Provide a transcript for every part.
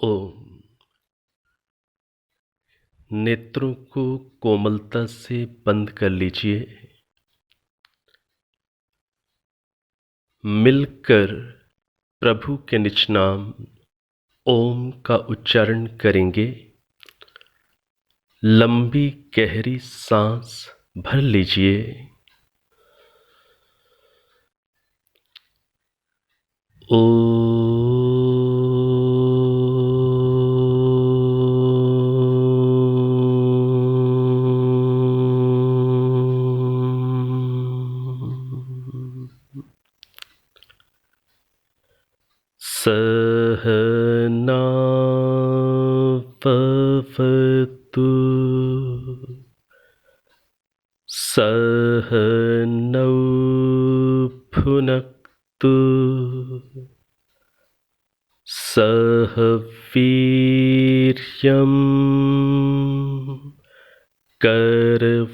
ओम। नेत्रों को कोमलता से बंद कर लीजिए। मिलकर प्रभु के निज नाम ओम का उच्चारण करेंगे। लंबी गहरी सांस भर लीजिए। ओ सहना भवतु सहनौ भुनक्तु सह वीर्यं करवावहै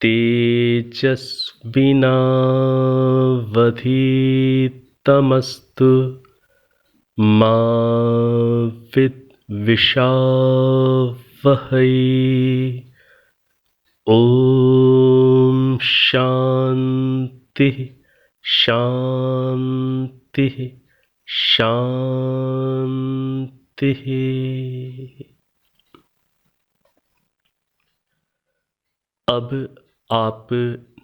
तेजस्विनावधीतमस्तु मा विद्विषावहै। ओम शांति शांति शांति। अब आप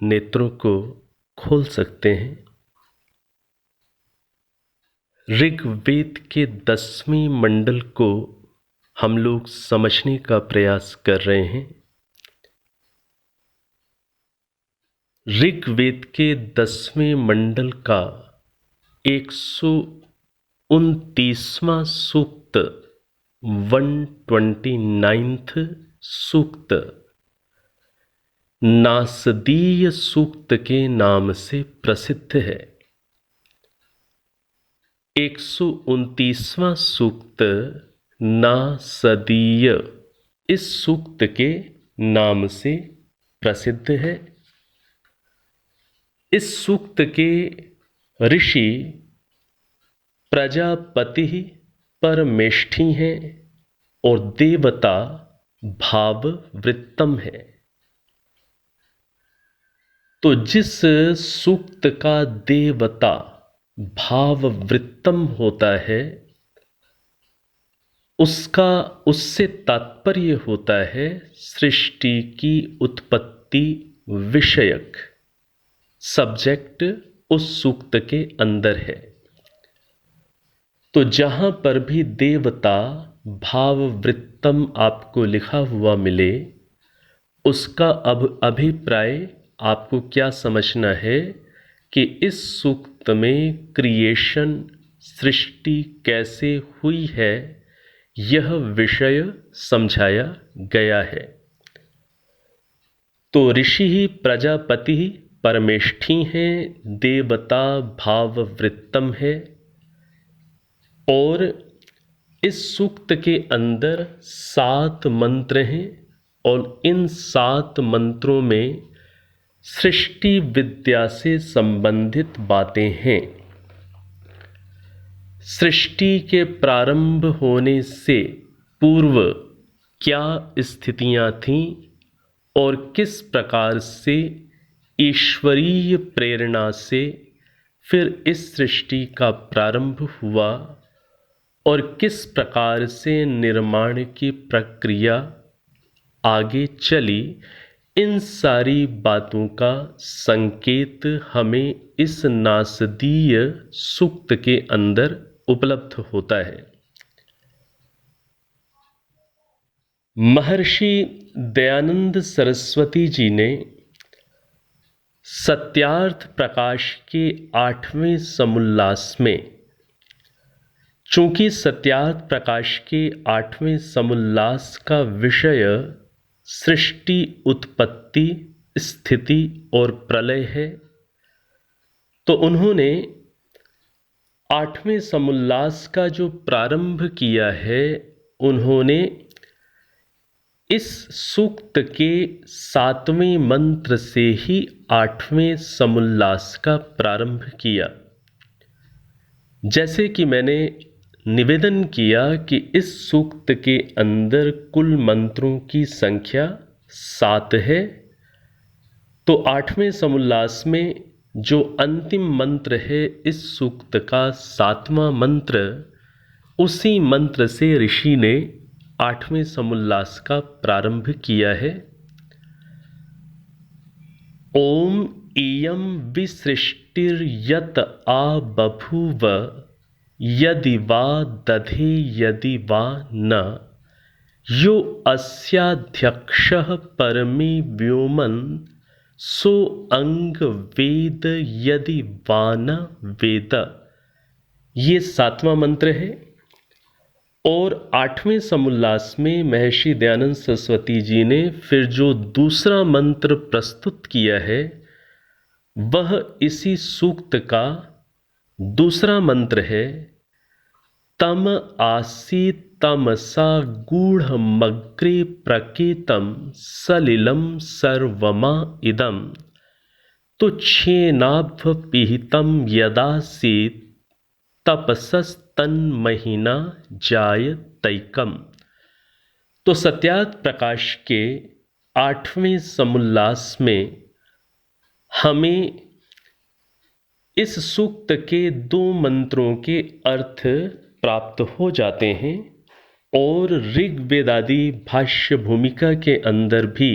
नेत्रों को खोल सकते हैं। ऋग्वेद के 10वें मंडल को हम लोग समझने का प्रयास कर रहे हैं। ऋग्वेद के 10वें मंडल का 129वां सूक्त 129th सूक्त नासदीय सूक्त के नाम से प्रसिद्ध है। 129वां सूक्त नासदीय इस सूक्त के नाम से प्रसिद्ध है। इस सूक्त के ऋषि प्रजापति परमेष्ठी हैं और देवता भाववृत्तम है। तो जिस सूक्त का देवता भाववृत्तम होता है उससे तात्पर्य होता है सृष्टि की उत्पत्ति विषयक सब्जेक्ट उस सूक्त के अंदर है। तो जहां पर भी देवता भाववृत्तम आपको लिखा हुआ मिले उसका अब अभिप्राय आपको क्या समझना है कि इस सूक्त में क्रिएशन सृष्टि कैसे हुई है यह विषय समझाया गया है। तो ऋषि ही प्रजापति ही परमेष्ठी हैं, देवता भाववृत्तम है। और इस सूक्त के अंदर 7 मंत्र हैं और इन 7 मंत्रों में सृष्टि विद्या से संबंधित बातें हैं। सृष्टि के प्रारंभ होने से पूर्व क्या स्थितियां थीं और किस प्रकार से ईश्वरीय प्रेरणा से फिर इस सृष्टि का प्रारंभ हुआ और किस प्रकार से निर्माण की प्रक्रिया आगे चली, इन सारी बातों का संकेत हमें इस नासदीय सूक्त के अंदर उपलब्ध होता है। महर्षि दयानंद सरस्वती जी ने सत्यार्थ प्रकाश के 8वें समुल्लास में, चूंकि सत्यार्थ प्रकाश के 8वें समुल्लास का विषय सृष्टि उत्पत्ति स्थिति और प्रलय है, तो उन्होंने 8वें समुल्लास का जो प्रारंभ किया है उन्होंने इस सूक्त के 7वें मंत्र से ही 8वें समुल्लास का प्रारंभ किया। जैसे कि मैंने निवेदन किया कि इस सूक्त के अंदर कुल मंत्रों की संख्या 7 है, तो 8वें समुल्लास में जो अंतिम मंत्र है इस सूक्त का 7वां मंत्र, उसी मंत्र से ऋषि ने 8वें समुल्लास का प्रारंभ किया है। ओम इयं विसृष्टिर्यत आ बभूव यदि वा दधे यदि वा न, यो अस्याध्यक्षः परमे व्योमन सो अंग वेद यदि वा न वेद। ये 7वां मंत्र है। और 8वें समुल्लास में महर्षि दयानंद सरस्वती जी ने फिर जो दूसरा मंत्र प्रस्तुत किया है वह इसी सूक्त का दूसरा मंत्र है। तम आसीत् तमसा गूढ़मग्रे प्रकेतम सलिलम सर्वमा इदम, तो छेनाभ पिहितम यदासीत् तपसस्तन्महिना जायतैकम। तो सत्यार्थ प्रकाश के 8वें समुल्लास में हमें इस सूक्त के 2 मंत्रों के अर्थ प्राप्त हो जाते हैं और ऋग्वेदादि भाष्य भूमिका के अंदर भी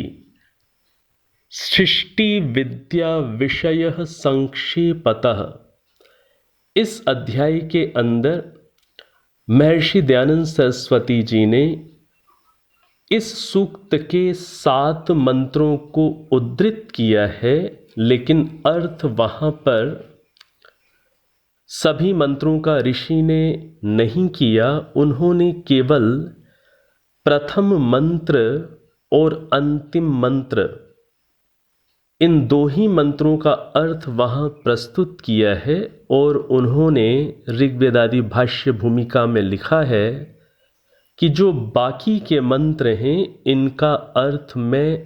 सृष्टि विद्या विषय संक्षेपतः इस अध्याय के अंदर महर्षि दयानंद सरस्वती जी ने इस सूक्त के 7 मंत्रों को उद्धृत किया है, लेकिन अर्थ वहां पर सभी मंत्रों का ऋषि ने नहीं किया। उन्होंने केवल प्रथम मंत्र और अंतिम मंत्र, इन 2 ही मंत्रों का अर्थ वहां प्रस्तुत किया है। और उन्होंने ऋग्वेदादि भाष्य भूमिका में लिखा है कि जो बाकी के मंत्र हैं इनका अर्थ मैं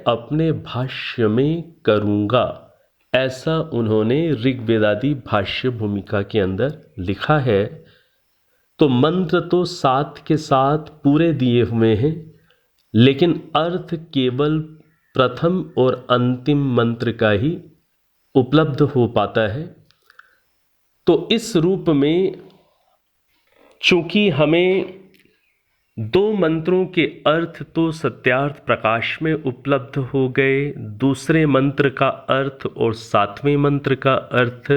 अपने भाष्य में करूंगा, ऐसा उन्होंने ऋग्वेदादि भाष्य भूमिका के अंदर लिखा है। तो मंत्र तो 7 के 7 पूरे दिए हुए हैं, लेकिन अर्थ केवल प्रथम और अंतिम मंत्र का ही उपलब्ध हो पाता है। तो इस रूप में चूंकि हमें 2 मंत्रों के अर्थ तो सत्यार्थ प्रकाश में उपलब्ध हो गए, दूसरे मंत्र का अर्थ और 7वें मंत्र का अर्थ,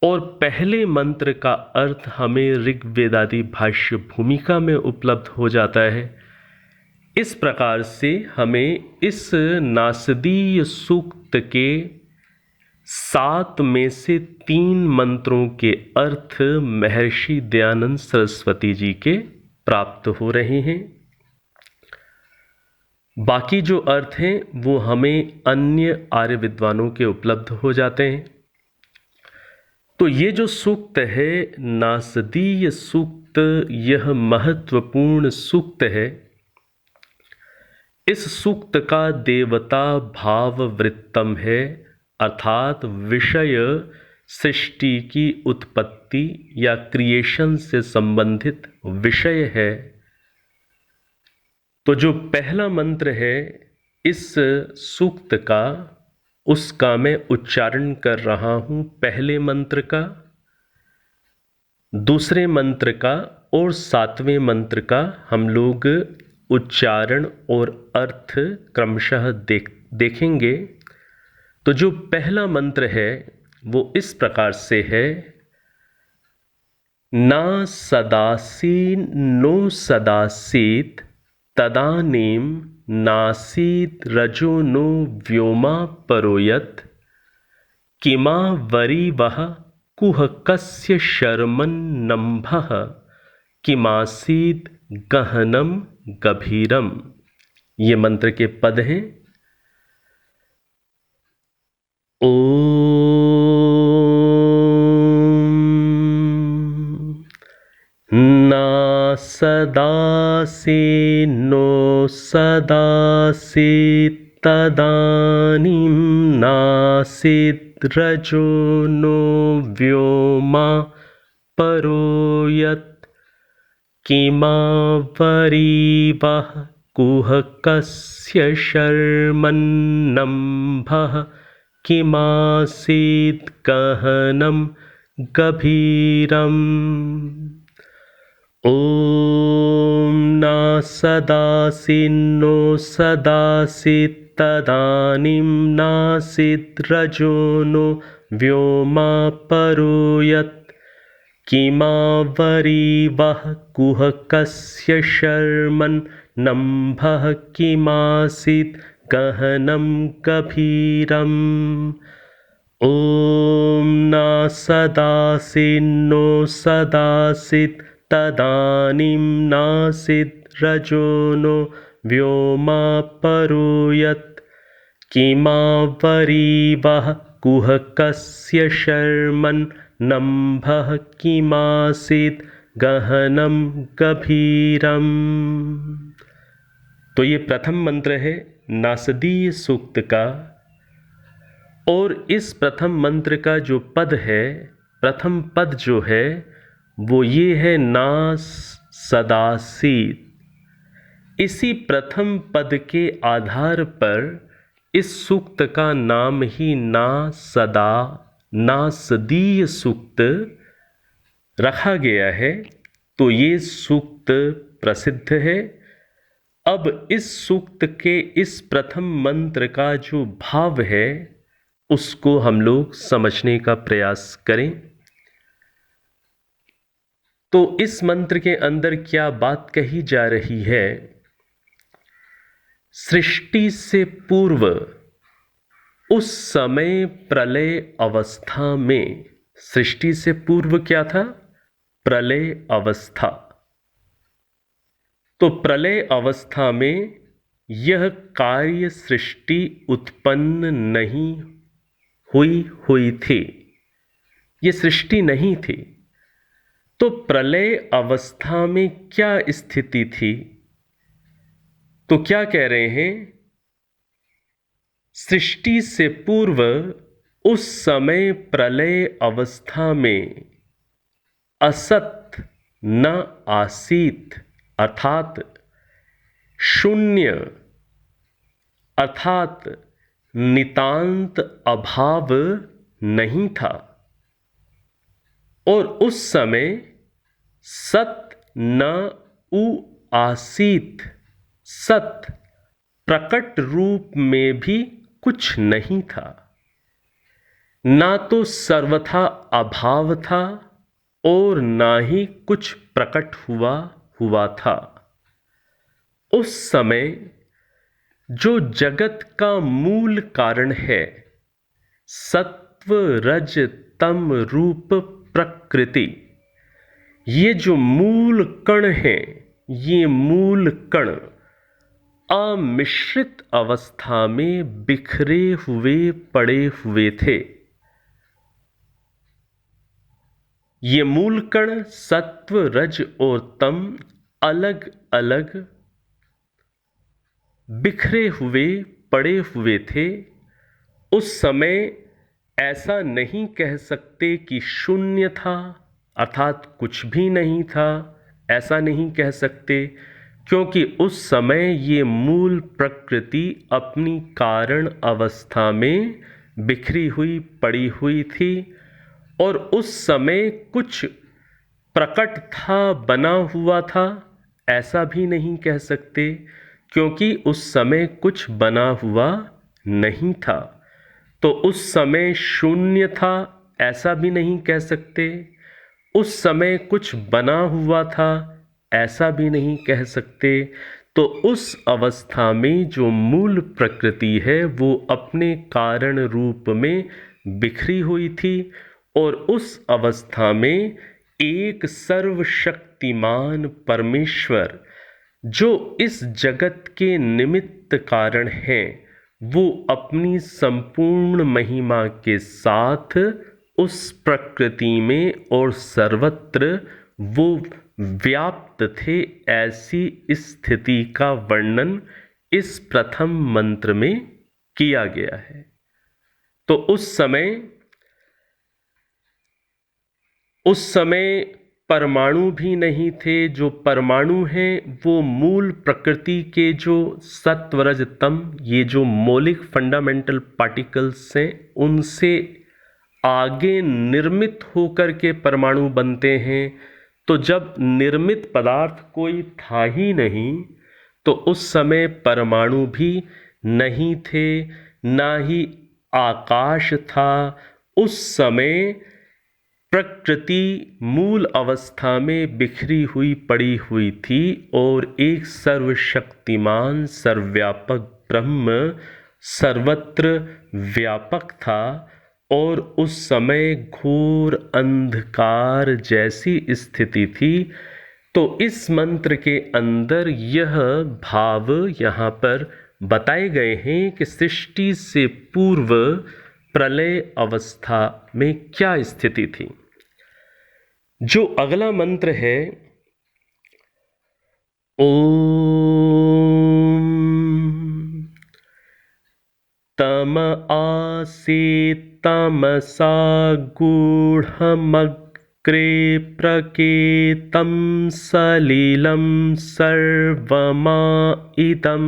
और पहले मंत्र का अर्थ हमें ऋग्वेदादि भाष्य भूमिका में उपलब्ध हो जाता है। इस प्रकार से हमें इस नासदीय सूक्त के 7 में से 3 मंत्रों के अर्थ महर्षि दयानंद सरस्वती जी के प्राप्त हो रहे हैं। बाकी जो अर्थ हैं वो हमें अन्य आर्य विद्वानों के उपलब्ध हो जाते हैं। तो ये जो सूक्त है नासदीय सूक्त, यह महत्वपूर्ण सूक्त है। इस सूक्त का देवता भाव वृत्तम है, अर्थात विषय सृष्टि की उत्पत्ति या क्रिएशन से संबंधित विषय है। तो जो पहला मंत्र है इस सूक्त का, उसका मैं उच्चारण कर रहा हूं, पहले मंत्र का, दूसरे मंत्र का और 7वें मंत्र का हम लोग उच्चारण और अर्थ क्रमशः देखेंगे। तो जो पहला मंत्र है वो इस प्रकार से है। ना सदासी नो सदासीत तदानीम नासीत रजो नो व्योमा परोयत, किमा वरी वह कुहकस्य शर्मन्नम्भः, किमासीत गहनम गभीरम। ये मंत्र के पद हैं। ओम ना सदासी नो सदासी तदानीं नासीत् रजो नो व्योमा परो यत् किमावरीवः कुहकस्य शर्मन्नम्भः किमासीत् गहनं गभीरम्। ॐ नासदासीन्नो सदासीत् तदानीं नासीत् रजो नो व्योमा परो यत् किमावरीवः कुहकस्य शर्मन्नम्भः किमासीत् गहनं गभीरम्। ॐ नासदासीन्नो सदासीत् तदानीं नासीत् रजो नो व्योमा परो यत् किमावरीवः कुहकस्य शर्मन्नम्भः किमासीत् गहनं गभीरम्। तो ये प्रथम मंत्र है नासदीय सूक्त का, और इस प्रथम मंत्र का जो पद है, प्रथम पद जो है वो ये है नास सदासीत। इसी प्रथम पद के आधार पर इस सूक्त का नाम ही नासदीय सूक्त रखा गया है। तो ये सूक्त प्रसिद्ध है। अब इस सूक्त के इस प्रथम मंत्र का जो भाव है उसको हम लोग समझने का प्रयास करें। तो इस मंत्र के अंदर क्या बात कही जा रही है? सृष्टि से पूर्व उस समय प्रलय अवस्था में, सृष्टि से पूर्व क्या था? प्रलय अवस्था। तो प्रलय अवस्था में यह कार्य सृष्टि उत्पन्न नहीं हुई थी, ये सृष्टि नहीं थी। तो प्रलय अवस्था में क्या स्थिति थी? तो क्या कह रहे हैं? सृष्टि से पूर्व उस समय प्रलय अवस्था में असत न आसीत, अर्थात शून्य, अर्थात नितांत अभाव नहीं था। और उस समय सत न उ आसीत, सत प्रकट रूप में भी कुछ नहीं था। ना तो सर्वथा अभाव था और ना ही कुछ प्रकट हुआ था। उस समय जो जगत का मूल कारण है, सत्व रज तम रूप प्रकृति, ये जो मूल कण हैं, ये मूल कण अमिश्रित अवस्था में बिखरे हुए पड़े हुए थे। ये मूल कण सत्व रज और तम अलग अलग बिखरे हुए पड़े हुए थे। उस समय ऐसा नहीं कह सकते कि शून्य था, अर्थात कुछ भी नहीं था, ऐसा नहीं कह सकते, क्योंकि उस समय ये मूल प्रकृति अपनी कारण अवस्था में बिखरी हुई पड़ी हुई थी। और उस समय कुछ प्रकट था, बना हुआ था, ऐसा भी नहीं कह सकते, क्योंकि उस समय कुछ बना हुआ नहीं था। तो उस समय शून्य था, ऐसा भी नहीं कह सकते। उस समय कुछ बना हुआ था, ऐसा भी नहीं कह सकते। तो उस अवस्था में जो मूल प्रकृति है वो अपने कारण रूप में बिखरी हुई थी। और उस अवस्था में एक सर्वशक्तिमान परमेश्वर, जो इस जगत के निमित्त कारण हैं, वो अपनी संपूर्ण महिमा के साथ उस प्रकृति में और सर्वत्र वो व्याप्त थे। ऐसी स्थिति का वर्णन इस प्रथम मंत्र में किया गया है। तो तो उस समय परमाणु भी नहीं थे। जो परमाणु हैं वो मूल प्रकृति के जो सत्व रज तम, ये जो मौलिक फंडामेंटल पार्टिकल्स हैं, उनसे आगे निर्मित होकर के परमाणु बनते हैं। तो जब निर्मित पदार्थ कोई था ही नहीं, तो उस समय परमाणु भी नहीं थे, ना ही आकाश था। उस समय प्रकृति मूल अवस्था में बिखरी हुई पड़ी हुई थी और एक सर्वशक्तिमान सर्वव्यापक ब्रह्म सर्वत्र व्यापक था। और उस समय घोर अंधकार जैसी स्थिति थी। तो इस मंत्र के अंदर यह भाव यहाँ पर बताए गए हैं कि सृष्टि से पूर्व प्रलय अवस्था में क्या स्थिति थी। जो अगला मंत्र है, ओम तम आसीत् तमसा गूढ़मग्रे प्रकेतं सलिलं सर्वमा इदं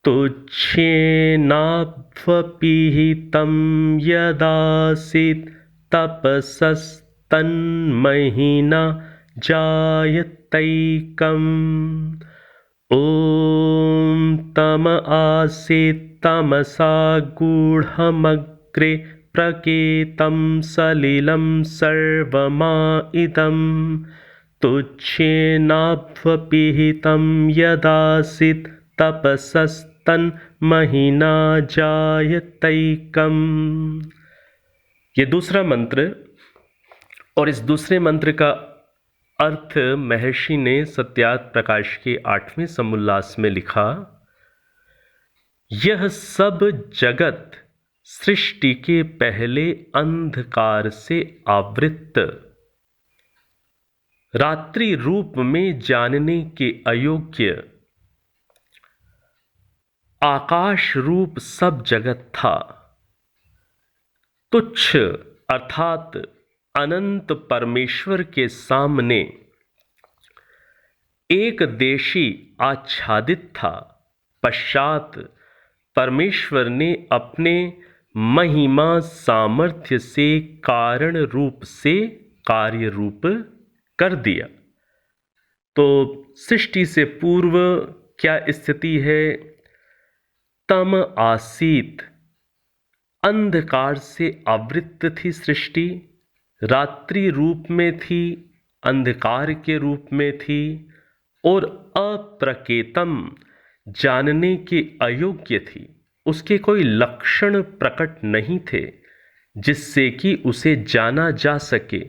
तुच्छेनाभ्वपिहितं यदासीत् तपसस्तन्महिना जायतैकम्। ॐ तम आसीत् तमसा गूढ़मग्रे प्रकेतं सलिलं सर्वमा इदं तुच्छेनाभ्वपिहितं यदासीत् तपसस्तन्महिना जायतैकम्। ये दूसरा मंत्र, और इस दूसरे मंत्र का अर्थ महर्षि ने सत्यार्थ प्रकाश के 8वें समुल्लास में लिखा। यह सब जगत सृष्टि के पहले अंधकार से आवृत, रात्रि रूप में जानने के अयोग्य आकाश रूप सब जगत था। तुच्छ अर्थात अनंत परमेश्वर के सामने एक देशी आच्छादित था। पश्चात परमेश्वर ने अपने महिमा सामर्थ्य से कारण रूप से कार्य रूप कर दिया। तो सृष्टि से पूर्व क्या स्थिति है? तम आसीत, अंधकार से आवृत थी सृष्टि, रात्रि रूप में थी, अंधकार के रूप में थी, और अप्रकेतम, जानने के अयोग्य थी। उसके कोई लक्षण प्रकट नहीं थे जिससे कि उसे जाना जा सके।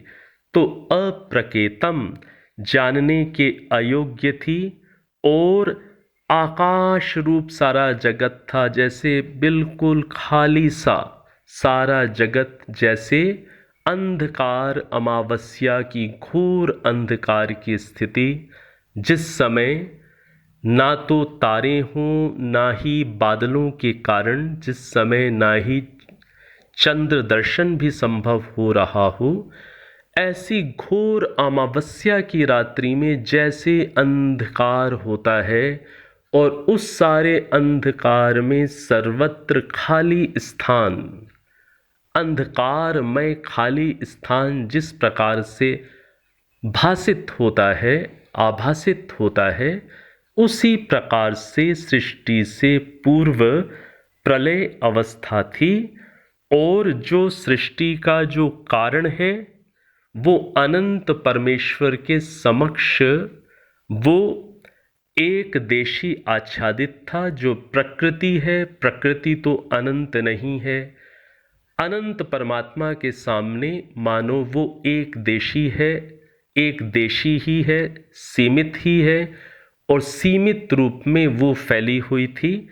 तो अप्रकेतम, जानने के अयोग्य थी, और आकाश रूप सारा जगत था, जैसे बिल्कुल खाली सा सारा जगत, जैसे अंधकार अमावस्या की घोर अंधकार की स्थिति, जिस समय ना तो तारे हों ना ही बादलों के कारण, जिस समय ना ही चंद्र दर्शन भी संभव हो रहा हो, ऐसी घोर अमावस्या की रात्रि में जैसे अंधकार होता है, और उस सारे अंधकार में सर्वत्र खाली स्थान, अंधकारमय खाली स्थान जिस प्रकार से भासित होता है, आभासित होता है, उसी प्रकार से सृष्टि से पूर्व प्रलय अवस्था थी। और जो सृष्टि का जो कारण है वो अनंत परमेश्वर के समक्ष वो एक देशी आच्छादित था। जो प्रकृति है, प्रकृति तो अनंत नहीं है, अनंत परमात्मा के सामने मानो वो एक देशी है, एक देशी ही है, सीमित ही है, और सीमित रूप में वो फैली हुई थी।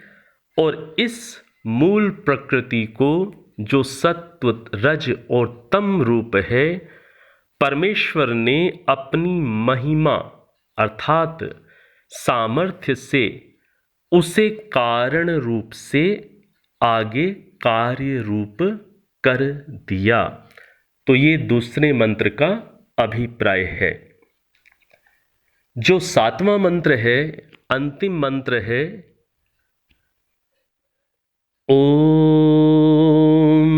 और इस मूल प्रकृति को, जो सत्व रज और तम रूप है, परमेश्वर ने अपनी महिमा अर्थात सामर्थ्य से उसे कारण रूप से आगे कार्य रूप कर दिया। तो ये दूसरे मंत्र का अभिप्राय है। जो सातवां मंत्र है, अंतिम मंत्र है, ओम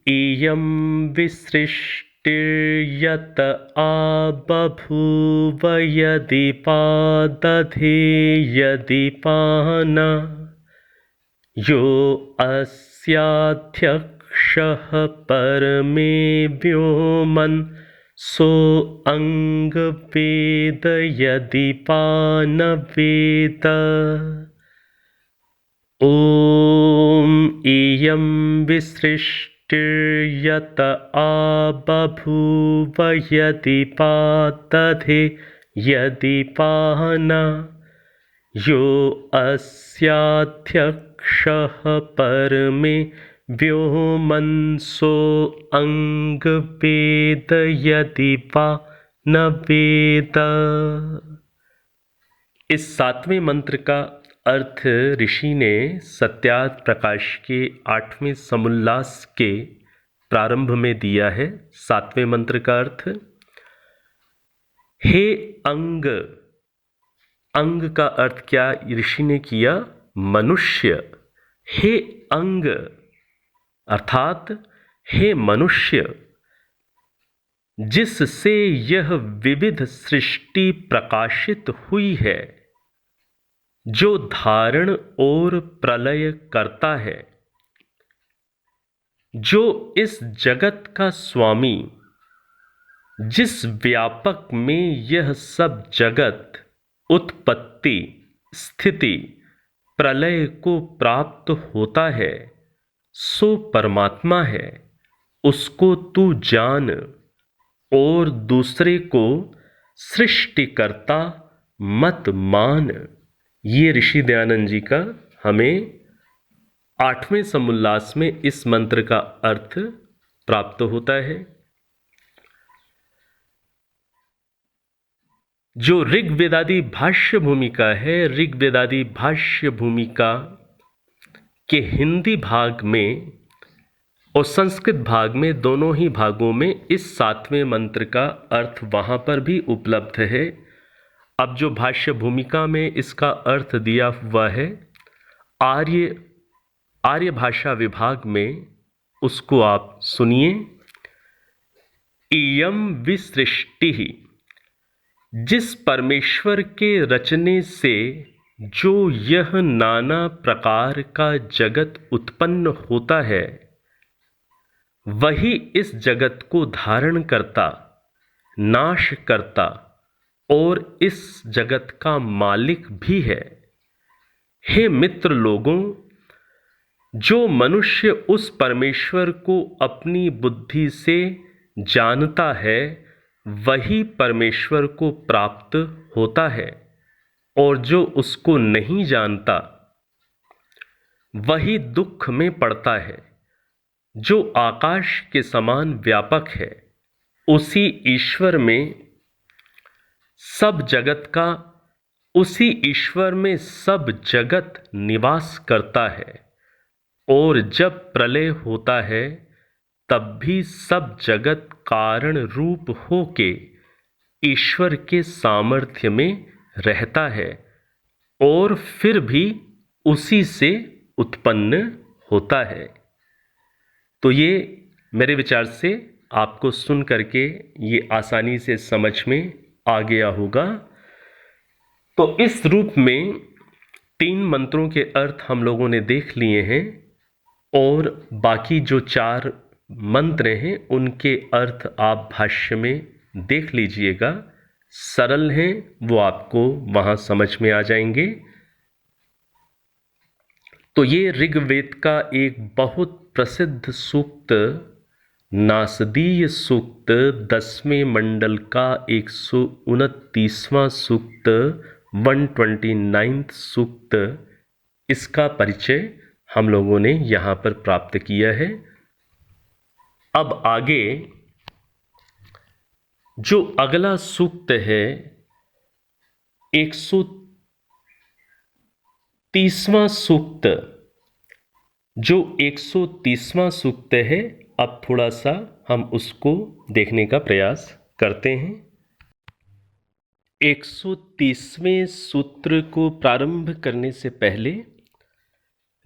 इयं विसृष्टिर्यत आबभूव यदि पादधे यदि पाना यो अस्याध्यक्षः परमे व्योमन् सो अंगवेद यदि पानवेद। ओम इयं विसृष्टिर्यत आबभूव यदि पादधे यदि पाना यो अस्याध्यक्षः परमे व्योमन् सो अंगवेद यदि वा न वेद। इस सातवें मंत्र का अर्थ ऋषि ने सत्यार्थ प्रकाश के 8वें समुल्लास के प्रारंभ में दिया है। सातवें मंत्र का अर्थ, हे अंग। अंग का अर्थ क्या ऋषि ने किया? मनुष्य। हे अंग अर्थात हे मनुष्य, जिससे यह विविध सृष्टि प्रकाशित हुई है, जो धारण और प्रलय करता है, जो इस जगत का स्वामी, जिस व्यापक में यह सब जगत उत्पत्ति स्थिति प्रलय को प्राप्त होता है, सो परमात्मा है। उसको तू जान और दूसरे को सृष्टिकर्ता मत मान। ये ऋषि दयानंद जी का हमें 8वें समुल्लास में इस मंत्र का अर्थ प्राप्त होता है। जो ऋग्वेदादि भाष्य भूमिका है, ऋग्वेदादि भाष्य भूमिका के हिंदी भाग में और संस्कृत भाग में, दोनों ही भागों में इस सातवें मंत्र का अर्थ वहाँ पर भी उपलब्ध है। अब जो भाष्य भूमिका में इसका अर्थ दिया हुआ है आर्य भाषा विभाग में, उसको आप सुनिए। इयं विसृष्टिः, जिस परमेश्वर के रचने से जो यह नाना प्रकार का जगत उत्पन्न होता है, वही इस जगत को धारण करता, नाश करता और इस जगत का मालिक भी है। हे मित्र लोगों, जो मनुष्य उस परमेश्वर को अपनी बुद्धि से जानता है, वही परमेश्वर को प्राप्त होता है, और जो उसको नहीं जानता वही दुख में पड़ता है। जो आकाश के समान व्यापक है, उसी ईश्वर में सब जगत निवास करता है, और जब प्रलय होता है तब भी सब जगत कारण रूप होके ईश्वर के सामर्थ्य में रहता है, और फिर भी उसी से उत्पन्न होता है। तो ये मेरे विचार से आपको सुन करके ये आसानी से समझ में आ गया होगा। तो इस रूप में 3 मंत्रों के अर्थ हम लोगों ने देख लिए हैं, और बाकी जो 4 मंत्र हैं उनके अर्थ आप भाष्य में देख लीजिएगा। सरल हैं, वो आपको वहां समझ में आ जाएंगे। तो ये ऋग्वेद का एक बहुत प्रसिद्ध सूक्त, नासदीय सूक्त, 10वें मंडल का 129वां सूक्त, 129th सूक्त, इसका परिचय हम लोगों ने यहाँ पर प्राप्त किया है। अब आगे जो अगला सूक्त है, 130वां सूक्त, जो 130वां सूक्त है, अब थोड़ा सा हम उसको देखने का प्रयास करते हैं। 130वें सूत्र को प्रारंभ करने से पहले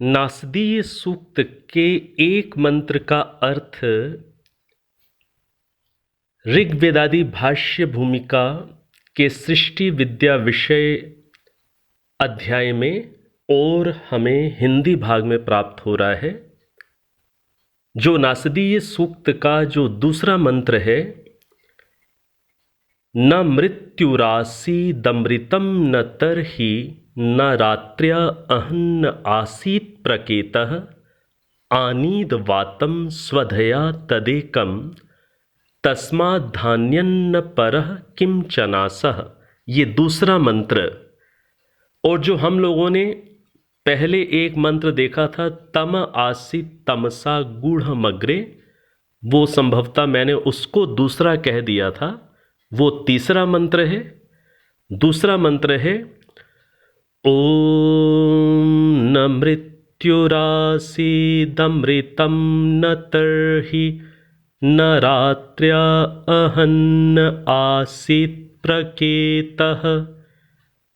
नासदीय सूक्त के एक मंत्र का अर्थ ऋग्वेदादि भाष्य भूमिका के सृष्टि विद्या विषय अध्याय में और हमें हिंदी भाग में प्राप्त हो रहा है। जो नासदीय सूक्त का जो दूसरा मंत्र है, न मृत्युरासीदमृतं न तर्हि न रात्र्या अहन्न आसीत् प्रकेतः आनीद वातं स्वधया तदेकं तस्माद्धान्यन्न परः किंचनासः। ये दूसरा मंत्र। और जो हम लोगों ने पहले एक मंत्र देखा था, तम आसीत तमसा गूढ़मग्रे, वो संभवतः मैंने उसको दूसरा कह दिया था, वो तीसरा मंत्र है। दूसरा मंत्र है ओम न मृत्युरासीदमृतं न तर्हि न रात्र्या अहन्न आसीत् प्रकेतः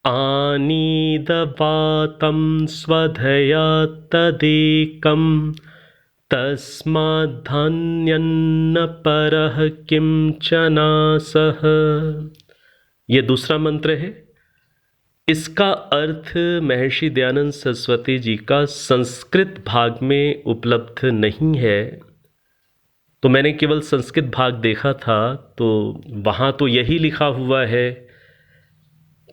आनीदवातं स्वधया तदेकं तस्माद्धान्यन्न परः किंचनासः। ये दूसरा मंत्र है। इसका अर्थ महर्षि दयानंद सरस्वती जी का संस्कृत भाग में उपलब्ध नहीं है, तो मैंने केवल संस्कृत भाग देखा था, तो वहाँ तो यही लिखा हुआ है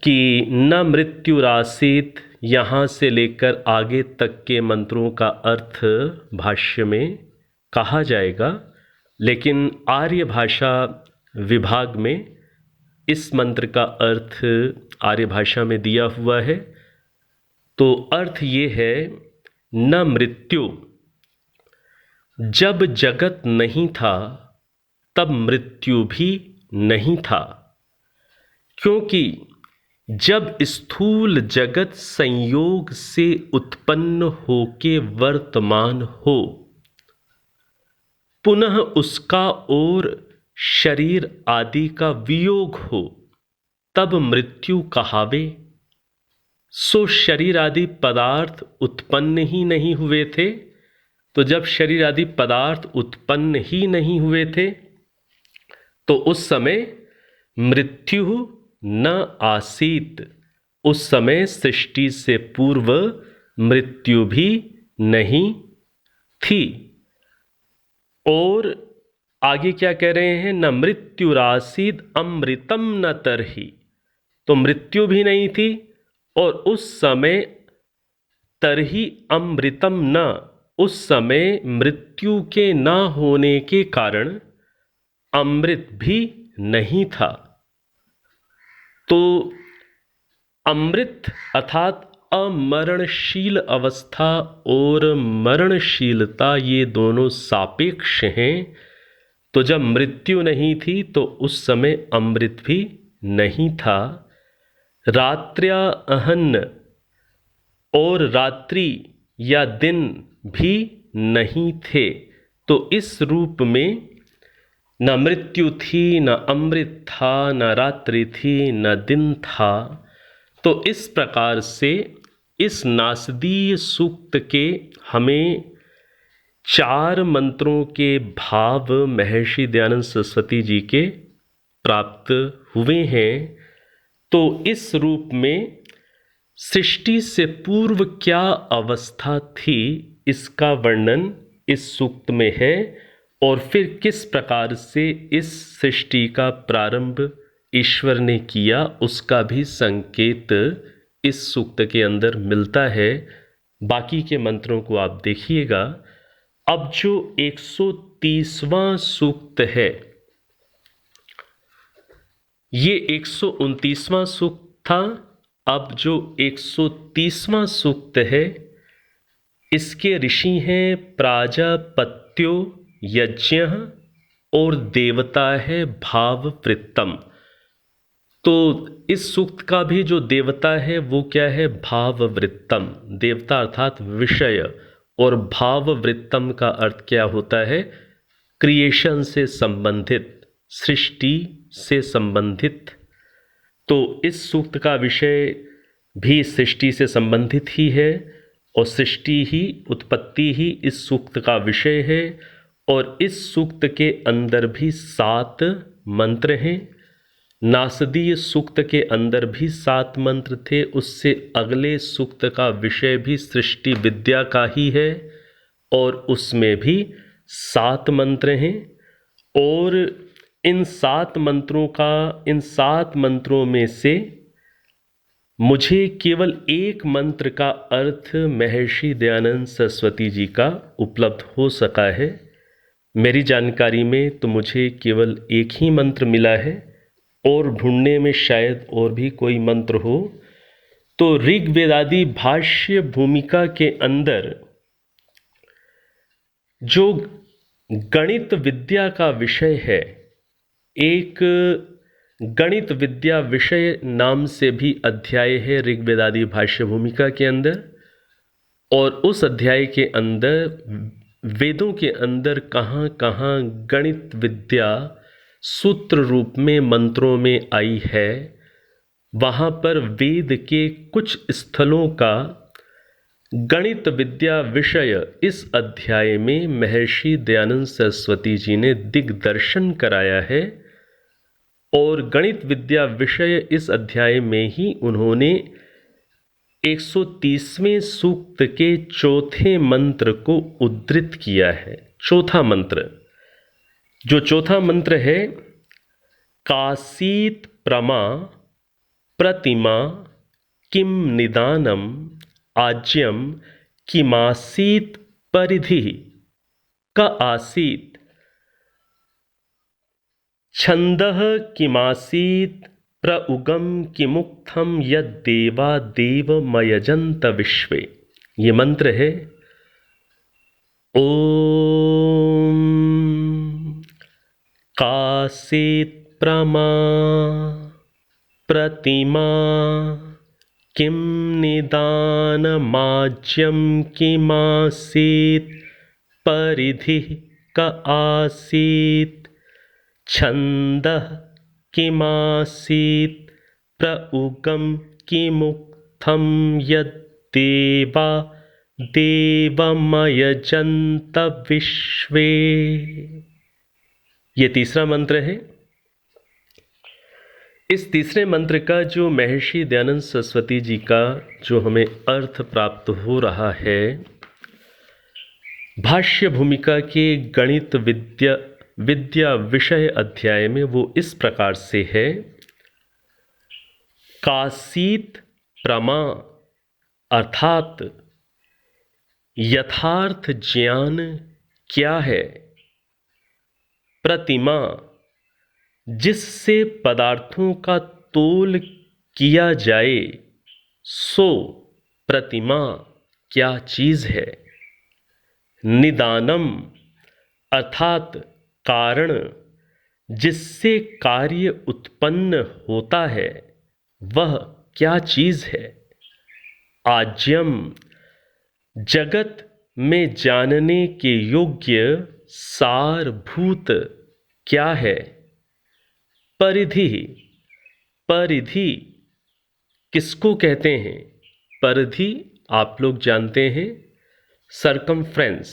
कि न मृत्युरासीत, यहाँ से लेकर आगे तक के मंत्रों का अर्थ भाष्य में कहा जाएगा, लेकिन आर्य भाषा विभाग में इस मंत्र का अर्थ आर्य भाषा में दिया हुआ है। तो अर्थ ये है, न मृत्यु, जब जगत नहीं था तब मृत्यु भी नहीं था, क्योंकि जब स्थूल जगत संयोग से उत्पन्न होके वर्तमान हो, पुनः उसका और शरीर आदि का वियोग हो, तब मृत्यु कहावे। सो शरीर आदि पदार्थ उत्पन्न ही नहीं हुए थे। तो जब शरीर आदि पदार्थ उत्पन्न ही नहीं हुए थे, तो उस समय मृत्यु न आसीत, उस समय सृष्टि से पूर्व मृत्यु भी नहीं थी। और आगे क्या कह रहे हैं, न मृत्युरासीद अमृतम न तरहि, तो मृत्यु भी नहीं थी और उस समय तरहि अमृतम न, उस समय मृत्यु के न होने के कारण अमृत भी नहीं था। तो अमृत अर्थात अमरणशील अवस्था और मरणशीलता, ये दोनों सापेक्ष हैं। तो जब मृत्यु नहीं थी तो उस समय अमृत भी नहीं था। रात्र्या अहन्न, और रात्रि या दिन भी नहीं थे। तो इस रूप में न मृत्यु थी, न अमृत था, न रात्रि थी, न दिन था। तो इस प्रकार से इस नासदीय सूक्त के हमें 4 मंत्रों के भाव महर्षि दयानंद सरस्वती जी के प्राप्त हुए हैं। तो इस रूप में सृष्टि से पूर्व क्या अवस्था थी, इसका वर्णन इस सूक्त में है। और फिर किस प्रकार से इस सृष्टि का प्रारंभ ईश्वर ने किया, उसका भी संकेत इस सूक्त के अंदर मिलता है। बाकी के मंत्रों को आप देखिएगा। अब जो 130वां सूक्त है, ये 129वां सूक्त था। अब जो 130वां सूक्त है, इसके ऋषि हैं प्राजापत्यो यज्ञ और देवता है भाववृत्तम। तो इस सूक्त का भी जो देवता है वो क्या है, भाववृत्तम। देवता अर्थात विषय और भाववृत्तम का अर्थ क्या होता है? क्रिएशन से संबंधित, सृष्टि से संबंधित। तो इस सूक्त का विषय भी सृष्टि से संबंधित ही है और सृष्टि ही, उत्पत्ति ही इस सूक्त का विषय है। और इस सूक्त के अंदर भी 7 मंत्र हैं। नासदीय सूक्त के अंदर भी 7 मंत्र थे। उससे अगले सूक्त का विषय भी सृष्टि विद्या का ही है और उसमें भी 7 मंत्र हैं। और इन 7 मंत्रों में से मुझे केवल एक मंत्र का अर्थ महर्षि दयानंद सरस्वती जी का उपलब्ध हो सका है। मेरी जानकारी में तो मुझे केवल एक ही मंत्र मिला है और ढूंढने में शायद और भी कोई मंत्र हो। तो ऋग्वेदादि भाष्य भूमिका के अंदर जो गणित विद्या का विषय है, एक गणित विद्या विषय नाम से भी अध्याय है ऋग्वेदादि भाष्य भूमिका के अंदर। और उस अध्याय के अंदर वेदों के अंदर कहाँ कहाँ गणित विद्या सूत्र रूप में मंत्रों में आई है, वहाँ पर वेद के कुछ स्थलों का गणित विद्या विषय इस अध्याय में महर्षि दयानंद सरस्वती जी ने दिग्दर्शन कराया है। और गणित विद्या विषय इस अध्याय में ही उन्होंने 130वें सूक्त के चौथे मंत्र को उद्धृत किया है। चौथा मंत्र, जो चौथा मंत्र है, कासीत प्रमा प्रतिमा किम निदानम आज्यम किमासीत परिधि का आसीत छंदः किमासीत प्रउगम किमुक्थम यद्देवा देवमयजन्त विश्वे। ये मंत्र है ओम कासीत प्रमा प्रतिमा किम निदानमाज्यम किमासीत परिधि का आसीत छंदः किमासीत प्रउगम किमुक्थम यद्देवा देवमयजन्त विश्वे। ये तीसरा मंत्र है। इस तीसरे मंत्र का जो महर्षि दयानंद सरस्वती जी का जो हमें अर्थ प्राप्त हो रहा है भाष्य भूमिका के गणित विद्या विषय अध्याय में, वो इस प्रकार से है। कासीत प्रमा अर्थात यथार्थ ज्ञान क्या है, प्रतिमा जिससे पदार्थों का तोल किया जाए, सो प्रतिमा क्या चीज है, निदानम अर्थात कारण जिससे कार्य उत्पन्न होता है, वह क्या चीज है, आज्यम जगत में जानने के योग्य सारभूत क्या है, परिधि परिधि किसको कहते हैं? परिधि आप लोग जानते हैं, सरकमफ्रेंस।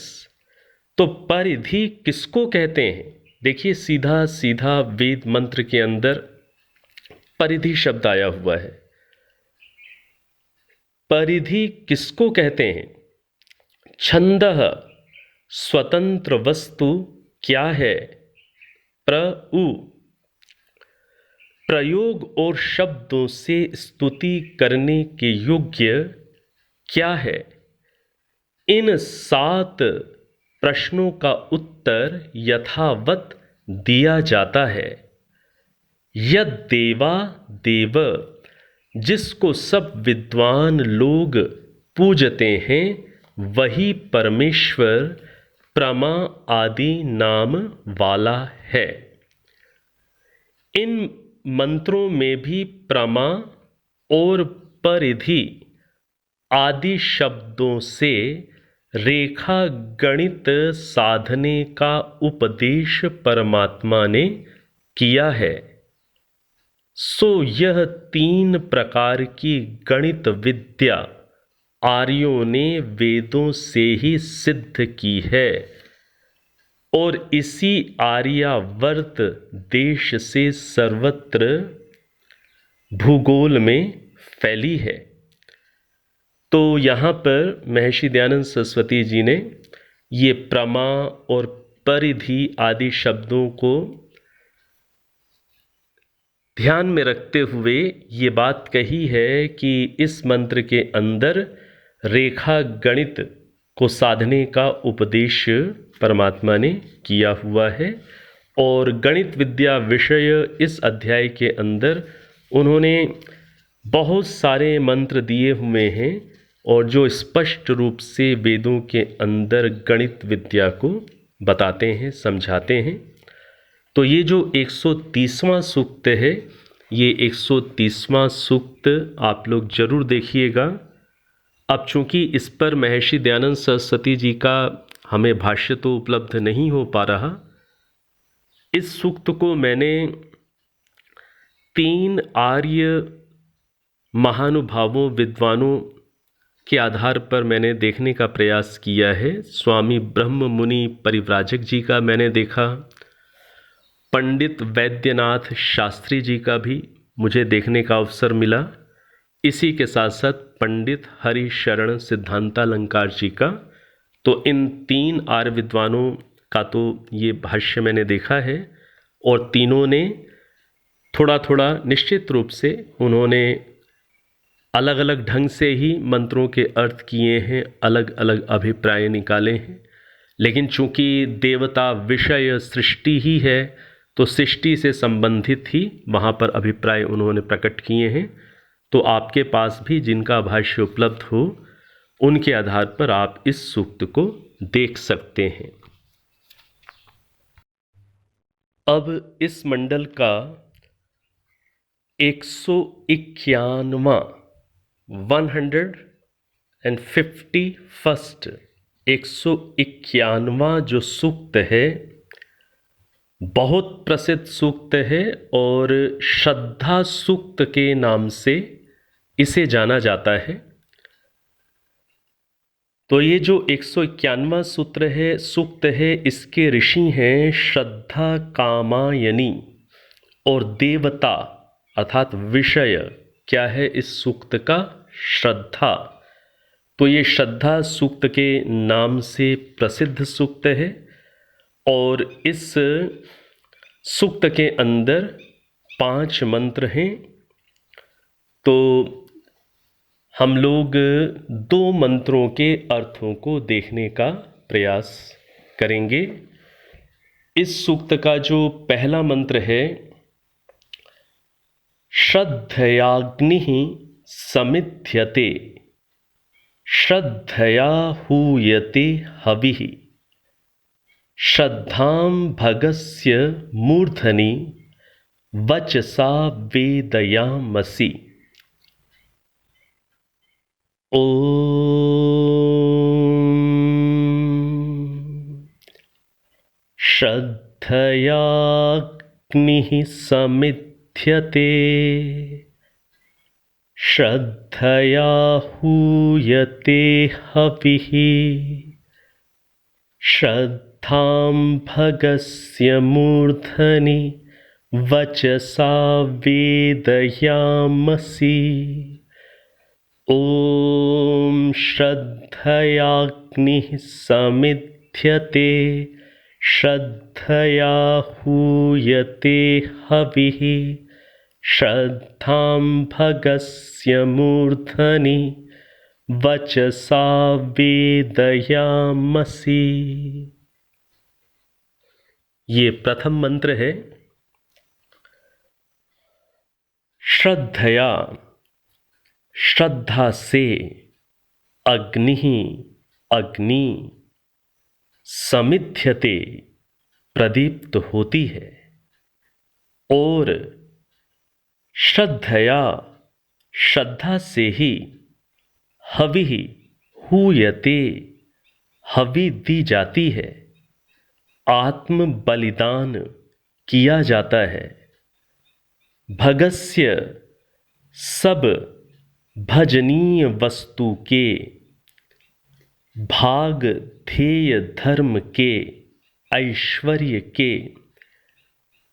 तो परिधि किसको कहते हैं? देखिए सीधा सीधा वेद मंत्र के अंदर परिधि शब्द आया हुआ है। परिधि किसको कहते हैं? छंदः स्वतंत्र वस्तु क्या है, प्रयोग और शब्दों से स्तुति करने के योग्य क्या है। इन 7 प्रश्नों का उत्तर यथावत दिया जाता है। यद देवा देव जिसको सब विद्वान लोग पूजते हैं, वही परमेश्वर प्रमा आदि नाम वाला है। इन मंत्रों में भी प्रमा और परिधि आदि शब्दों से रेखा गणित साधने का उपदेश परमात्मा ने किया है, सो यह 3 प्रकार की गणित विद्या आर्यों ने वेदों से ही सिद्ध की है और इसी आर्यावर्त देश से सर्वत्र भूगोल में फैली है। तो यहाँ पर महर्षि दयानंद सरस्वती जी ने ये प्रमा और परिधि आदि शब्दों को ध्यान में रखते हुए ये बात कही है कि इस मंत्र के अंदर रेखा गणित को साधने का उपदेश परमात्मा ने किया हुआ है और गणित विद्या विषय इस अध्याय के अंदर उन्होंने बहुत सारे मंत्र दिए हुए हैं और जो स्पष्ट रूप से वेदों के अंदर गणित विद्या को बताते हैं, समझाते हैं। तो ये जो 130वां सूक्त है, ये 130वां सूक्त आप लोग जरूर देखिएगा। अब चूंकि इस पर महर्षि दयानंद सरस्वती जी का हमें भाष्य तो उपलब्ध नहीं हो पा रहा, इस सूक्त को मैंने 3 आर्य महानुभावों विद्वानों के आधार पर मैंने देखने का प्रयास किया है। स्वामी ब्रह्म मुनि परिव्राजक जी का मैंने देखा, पंडित वैद्यनाथ शास्त्री जी का भी मुझे देखने का अवसर मिला, इसी के साथ साथ पंडित हरिशरण सिद्धांतालंकार जी का। तो इन 3 आर्य विद्वानों का तो ये भाष्य मैंने देखा है और तीनों ने थोड़ा थोड़ा निश्चित रूप से उन्होंने अलग अलग ढंग से ही मंत्रों के अर्थ किए हैं, अलग अलग अभिप्राय निकाले हैं। लेकिन चूंकि देवता विषय सृष्टि ही है तो सृष्टि से संबंधित ही वहाँ पर अभिप्राय उन्होंने प्रकट किए हैं। तो आपके पास भी जिनका भाष्य उपलब्ध हो उनके आधार पर आप इस सूक्त को देख सकते हैं। अब इस मंडल का 151वां 151st 151वां जो सूक्त है बहुत प्रसिद्ध सूक्त है और श्रद्धा सूक्त के नाम से इसे जाना जाता है। तो ये जो 151वां सूक्त है इसके ऋषि हैं श्रद्धा कामायनी और देवता अर्थात विषय क्या है इस सूक्त का, श्रद्धा। तो ये श्रद्धा सूक्त के नाम से प्रसिद्ध सूक्त है और इस सूक्त के अंदर 5 मंत्र हैं। तो हम लोग 2 मंत्रों के अर्थों को देखने का प्रयास करेंगे। इस सूक्त का जो पहला मंत्र है, श्रद्धयाग्निः समिध्यते श्रद्धया हूयते हविः श्रद्धां भगस्य मूर्धनि वचसा वेदयामसि। ओम श्रद्धयाग्निः समिध्यते श्रद्धया हूयते हविः श्रद्धां भगस्य मूर्धनि वचसा वेदयामसि। ॐ श्रद्धयाग्निः समिध्यते श्रद्धया हूयते हविः श्रद्धां भगस्य मूर्धनि वचसा वेदयामसि। ये प्रथम मंत्र है। श्रद्धया श्रद्धा से, अग्नि अग्नि समिध्यते प्रदीप्त होती है और श्रद्धया श्रद्धा से ही हविः हूयते हवि दी जाती है, आत्म बलिदान किया जाता है। भगस्य सब भजनीय वस्तु के, भाग ध्येय धर्म के, ऐश्वर्य के,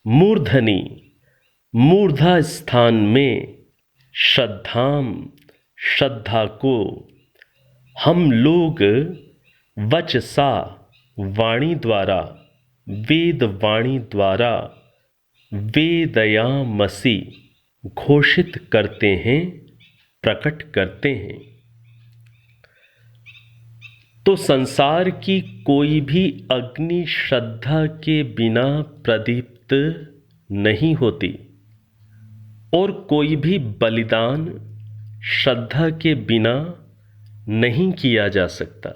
मूर्धनि मूर्धा स्थान में श्रद्धाम श्रद्धा को हम लोग वचसा वाणी द्वारा, वेद वाणी द्वारा, वेदयामसि घोषित करते हैं, प्रकट करते हैं। तो संसार की कोई भी अग्नि श्रद्धा के बिना प्रदीप्त नहीं होती, और कोई भी बलिदान श्रद्धा के बिना नहीं किया जा सकता।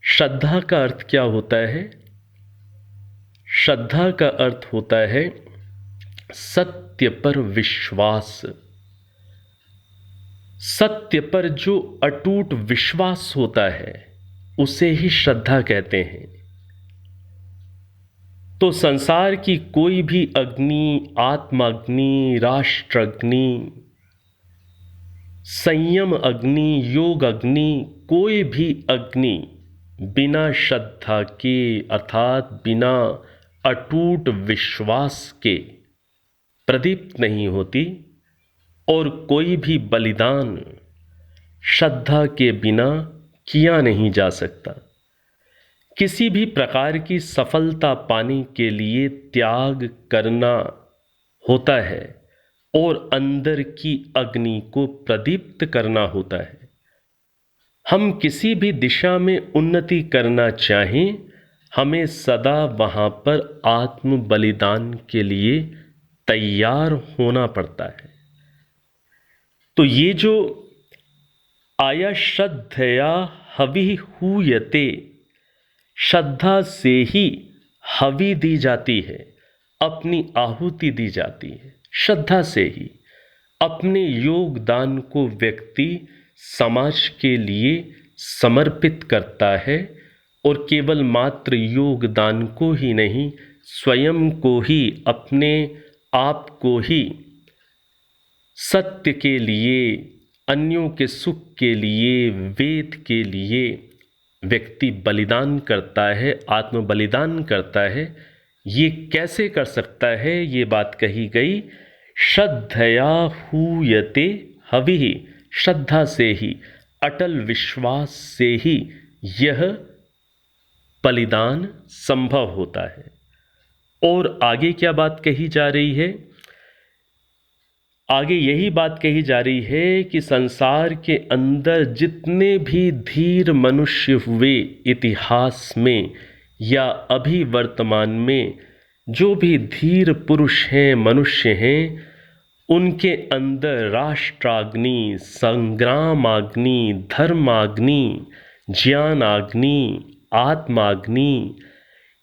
श्रद्धा का अर्थ क्या होता है? श्रद्धा का अर्थ होता है सत्य पर विश्वास। सत्य पर जो अटूट विश्वास होता है उसे ही श्रद्धा कहते हैं। तो संसार की कोई भी अग्नि, आत्माग्नि, राष्ट्र अग्नि, संयम अग्नि, योग अग्नि, कोई भी अग्नि बिना श्रद्धा के अर्थात बिना अटूट विश्वास के प्रदीप्त नहीं होती, और कोई भी बलिदान श्रद्धा के बिना किया नहीं जा सकता। किसी भी प्रकार की सफलता पाने के लिए त्याग करना होता है और अंदर की अग्नि को प्रदीप्त करना होता है। हम किसी भी दिशा में उन्नति करना चाहें, हमें सदा वहां पर आत्म बलिदान के लिए तैयार होना पड़ता है। तो ये जो आया श्रद्धया हवि हूयते, श्रद्धा से ही हवि दी जाती है, अपनी आहुति दी जाती है। श्रद्धा से ही अपने योगदान को व्यक्ति समाज के लिए समर्पित करता है, और केवल मात्र योगदान को ही नहीं, स्वयं को ही, अपने आप को ही सत्य के लिए, अन्यों के सुख के लिए, वेद के लिए व्यक्ति बलिदान करता है, आत्म बलिदान करता है। ये कैसे कर सकता है? ये बात कही गई, श्रद्धया हूयते हविः, श्रद्धा से ही, अटल विश्वास से ही यह बलिदान संभव होता है। और आगे क्या बात कही जा रही है? आगे यही बात कही जा रही है कि संसार के अंदर जितने भी धीर मनुष्य हुए इतिहास में या अभी वर्तमान में, जो भी धीर पुरुष हैं, मनुष्य हैं, उनके अंदर राष्ट्राग्नि, संग्रामाग्नि, धर्माग्नि, ज्ञानाग्नि, आत्माग्नि,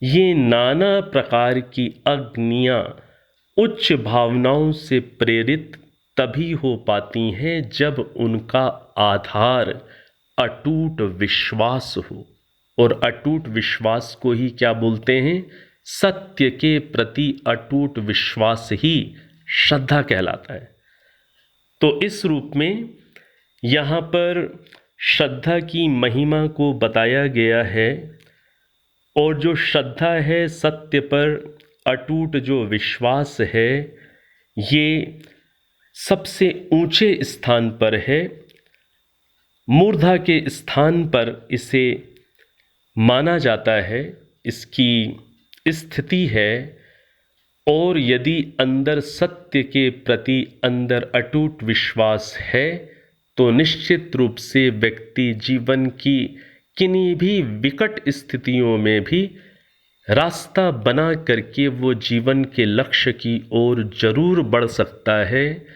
ये नाना प्रकार की अग्नियां उच्च भावनाओं से प्रेरित तभी हो पाती हैं जब उनका आधार अटूट विश्वास हो। और अटूट विश्वास को ही क्या बोलते हैं? सत्य के प्रति अटूट विश्वास ही श्रद्धा कहलाता है। तो इस रूप में यहाँ पर श्रद्धा की महिमा को बताया गया है, और जो श्रद्धा है, सत्य पर अटूट जो विश्वास है, ये सबसे ऊंचे स्थान पर है। मूर्धा के स्थान पर इसे माना जाता है, इसकी स्थिति है। और यदि अंदर सत्य के प्रति अंदर अटूट विश्वास है, तो निश्चित रूप से व्यक्ति जीवन की किन्हीं भी विकट स्थितियों में भी रास्ता बना करके वो जीवन के लक्ष्य की ओर जरूर बढ़ सकता है।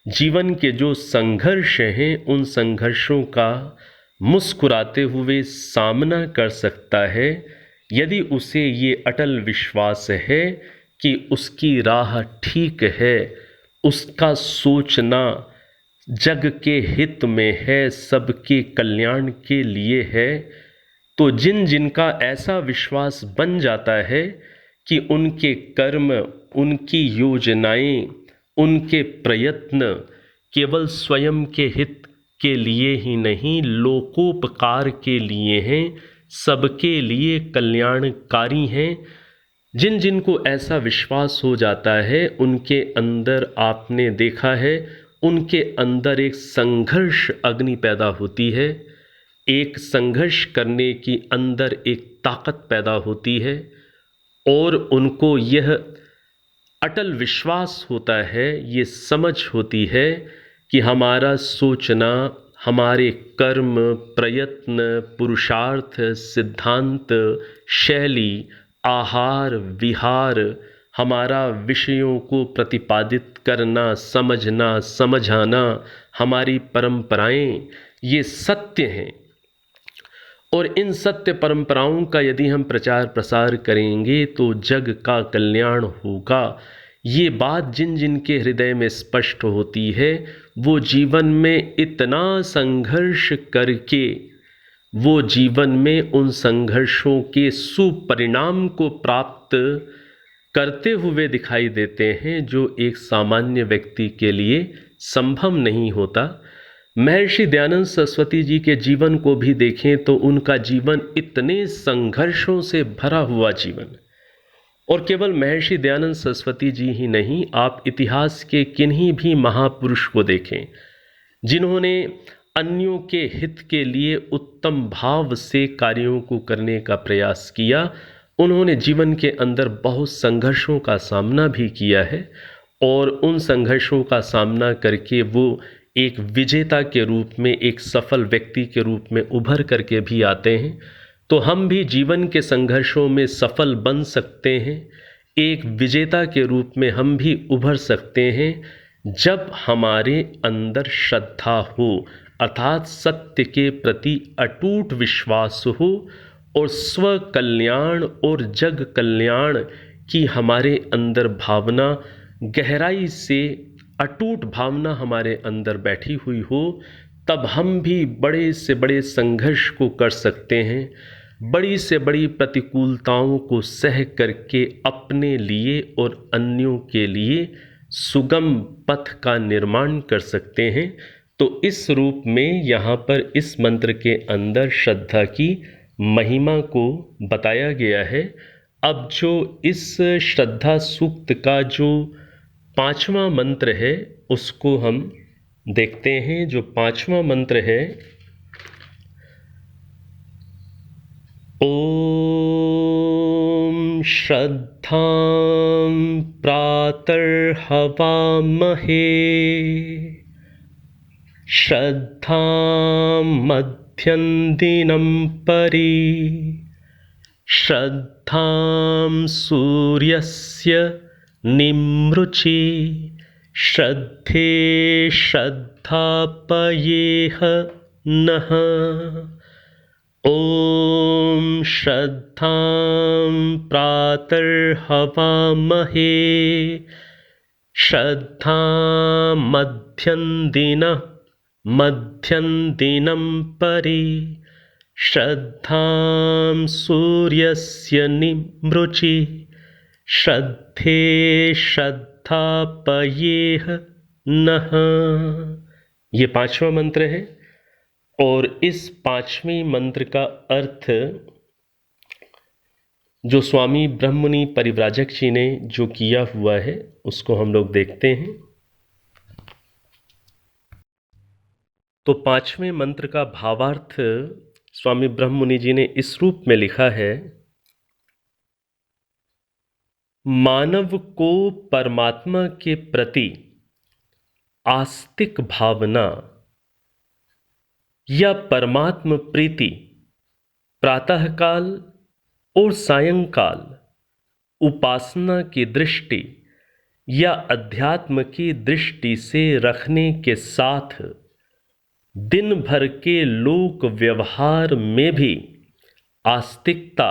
जीवन के जो संघर्ष हैं, उन संघर्षों का मुस्कुराते हुए सामना कर सकता है, यदि उसे ये अटल विश्वास है कि उसकी राह ठीक है, उसका सोचना जग के हित में है, सबके कल्याण के लिए है। तो जिन जिनका ऐसा विश्वास बन जाता है कि उनके कर्म, उनकी योजनाएं, उनके प्रयत्न केवल स्वयं के हित के लिए ही नहीं, लोकोपकार के लिए हैं, सबके लिए कल्याणकारी हैं, जिन जिनको ऐसा विश्वास हो जाता है उनके अंदर आपने देखा है, उनके अंदर एक संघर्ष अग्नि पैदा होती है, एक संघर्ष करने की अंदर एक ताकत पैदा होती है, और उनको यह अटल विश्वास होता है, ये समझ होती है कि हमारा सोचना, हमारे कर्म, प्रयत्न, पुरुषार्थ, सिद्धांत, शैली, आहार विहार, हमारा विषयों को प्रतिपादित करना, समझना, समझाना, हमारी परंपराएं, ये सत्य हैं। और इन सत्य परंपराओं का यदि हम प्रचार प्रसार करेंगे तो जग का कल्याण होगा। ये बात जिन जिन के हृदय में स्पष्ट होती है, वो जीवन में इतना संघर्ष करके, वो जीवन में उन संघर्षों के सुपरिणाम को प्राप्त करते हुए दिखाई देते हैं, जो एक सामान्य व्यक्ति के लिए संभव नहीं होता। महर्षि दयानंद सरस्वती जी के जीवन को भी देखें तो उनका जीवन इतने संघर्षों से भरा हुआ जीवन, और केवल महर्षि दयानंद सरस्वती जी ही नहीं, आप इतिहास के किन्हीं भी महापुरुष को देखें जिन्होंने अन्यों के हित के लिए उत्तम भाव से कार्यों को करने का प्रयास किया, उन्होंने जीवन के अंदर बहुत संघर्षों का सामना भी किया है, और उन संघर्षों का सामना करके वो एक विजेता के रूप में, एक सफल व्यक्ति के रूप में उभर करके भी आते हैं। तो हम भी जीवन के संघर्षों में सफल बन सकते हैं, एक विजेता के रूप में हम भी उभर सकते हैं, जब हमारे अंदर श्रद्धा हो, अर्थात सत्य के प्रति अटूट विश्वास हो, और स्व कल्याण और जग कल्याण की हमारे अंदर भावना, गहराई से अटूट भावना हमारे अंदर बैठी हुई हो, तब हम भी बड़े से बड़े संघर्ष को कर सकते हैं, बड़ी से बड़ी प्रतिकूलताओं को सह करके अपने लिए और अन्यों के लिए सुगम पथ का निर्माण कर सकते हैं। तो इस रूप में यहाँ पर इस मंत्र के अंदर श्रद्धा की महिमा को बताया गया है। अब जो इस श्रद्धा सूक्त का जो 5वां मंत्र है उसको हम देखते हैं। जो 5वां मंत्र है, ओम श्रद्धां प्रातर्हवामहे, श्रद्धां मध्यं दिनं परि, श्रद्धां सूर्यस्य निमृचि, श्रद्धे श्रद्धापयेह नः। ओम श्रद्धां प्रातर्हवामहे, श्रद्धां मध्यं दिनं परि, श्रद्धां सूर्यस्य निमृचि, श्रद्धे श्रद्धापयेह नः। ये 5वां मंत्र है, और इस 5वें मंत्र का अर्थ जो स्वामी ब्रह्ममुनि परिव्राजक जी ने जो किया हुआ है उसको हम लोग देखते हैं। तो 5वें मंत्र का भावार्थ स्वामी ब्रह्ममुनि जी ने इस रूप में लिखा है, मानव को परमात्मा के प्रति आस्तिक भावना या परमात्म प्रीति प्रातःकाल और सायंकाल उपासना की दृष्टि या अध्यात्म की दृष्टि से रखने के साथ दिन भर के लोक व्यवहार में भी आस्तिकता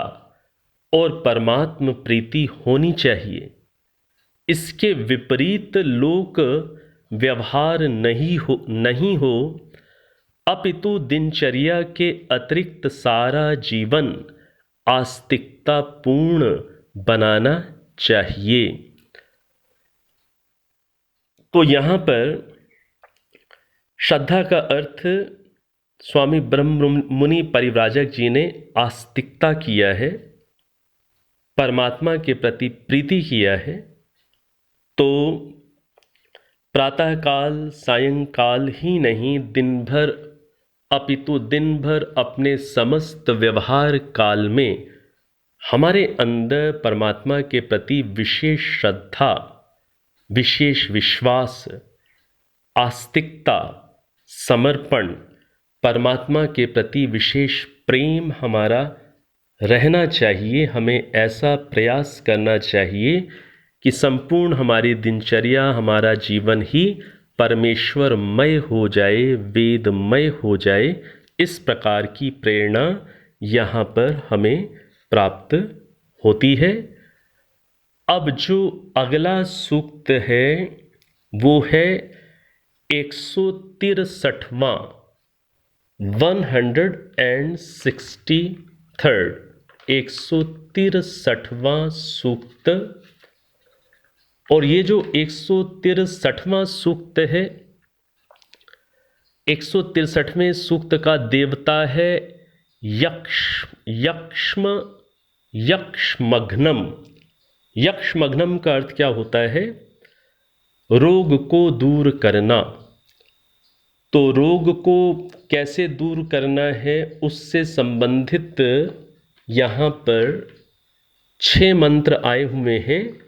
और परमात्म प्रीति होनी चाहिए। इसके विपरीत लोक व्यवहार नहीं हो अपितु दिनचर्या के अतिरिक्त सारा जीवन आस्तिकता पूर्ण बनाना चाहिए। तो यहाँ पर श्रद्धा का अर्थ स्वामी ब्रह्म मुनि परिव्राजक जी ने आस्तिकता किया है, परमात्मा के प्रति प्रीति किया है। तो प्रातःकाल सायंकाल ही नहीं, दिन भर, अपितु दिन भर अपने समस्त व्यवहार काल में हमारे अंदर परमात्मा के प्रति विशेष श्रद्धा, विशेष विश्वास, आस्तिकता, समर्पण, परमात्मा के प्रति विशेष प्रेम हमारा रहना चाहिए। हमें ऐसा प्रयास करना चाहिए कि संपूर्ण हमारी दिनचर्या, हमारा जीवन ही परमेश्वरमय हो जाए, वेदमय हो जाए। इस प्रकार की प्रेरणा यहाँ पर हमें प्राप्त होती है। अब जो अगला सूक्त है वो है 163वां 163वां सूक्त। और ये जो 163वां सूक्त है, 163वें सूक्त का देवता है यक्षमघ्नम। यक्षमघ्नम का अर्थ क्या होता है? रोग को दूर करना। तो रोग को कैसे दूर करना है, उससे संबंधित यहाँ पर 6 मंत्र आए हुए हैं।